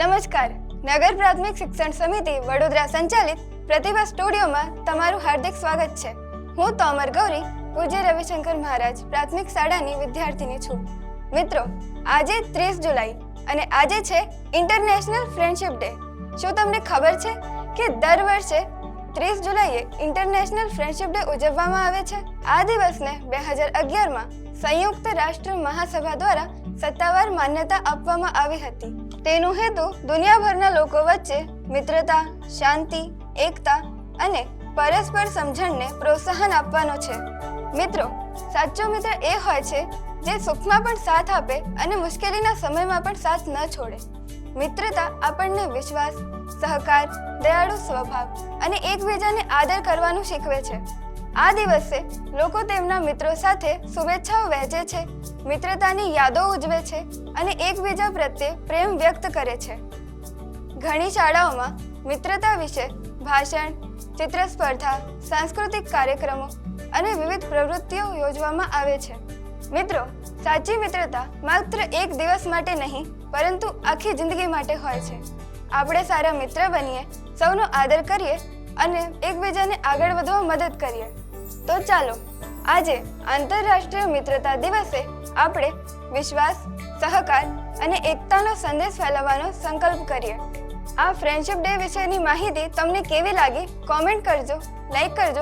નમસ્કાર. નગર પ્રાથમિક શિક્ષણ સમિતિ વડોદરા સંચાલિત પ્રતિભા સ્ટુડિયોમાં તમારું હાર્દિક સ્વાગત છે. હું તોમર ગૌરી, પૂજ્ય રવિશંકર મહારાજ પ્રાથમિક શાળાની વિદ્યાર્થીની છું. મિત્રો, આજે 30 જુલાઈ અને આજે છે ઇન્ટરનેશનલ ફ્રેન્ડશિપ ડે. શું તમને ખબર છે કે દર વર્ષે 30 જુલાઈએ ઇન્ટરનેશનલ ફ્રેન્ડશિપ ડે ઉજવવામાં આવે છે? આ દિવસને 2011માં સંયુક્ત રાષ્ટ્ર મહાસભા દ્વારા સત્તાવાર માન્યતા આપવામાં આવી હતી. તેનો હેતુ દુનિયાભરના લોકો વચ્ચે મિત્રતા, શાંતિ, એકતા અને પરસ્પર સમજણને પ્રોત્સાહન આપવાનો છે. મિત્રો, સાચો મિત્ર એ હોય છે જે સુખમાં પણ સાથ આપે અને મુશ્કેલીના સમયમાં પણ સાથ ન છોડે. મિત્રતા આપણને વિશ્વાસ, સહકાર, દયાળુ સ્વભાવ અને એકબીજાને આદર કરવાનું શીખવે છે. આ દિવસે લોકો તેમના મિત્રો સાથે શુભેચ્છાઓ વહેંચે છે, મિત્રતાની યાદો ઉજવે છે અને એકબીજા પ્રત્યે પ્રેમ વ્યક્ત કરે છે. ઘણી શાળાઓમાં મિત્રતા વિશે ભાષણ, ચિત્ર સ્પર્ધા, સાંસ્કૃતિક કાર્યક્રમો અને વિવિધ પ્રવૃત્તિઓ યોજવામાં આવે છે. મિત્રો, સાચી મિત્રતા માત્ર એક દિવસ માટે નહીં, પરંતુ આખી જિંદગી માટે હોય છે. આપણે સારા મિત્ર બનીએ, સૌનો આદર કરીએ અને એકબીજાને આગળ વધવા મદદ કરીએ. તો ચાલો, આજે આંતરરાષ્ટ્રીય મિત્રતા દિવસે આપણે વિશ્વાસ, સહકાર અને એકતાનો સંદેશ ફેલાવવાનો સંકલ્પ કરીએ. આ ફ્રેન્ડશિપ ડે વિશેની માહિતી તમને કેવી લાગી? કોમેન્ટ કરજો, લાઈક કરજો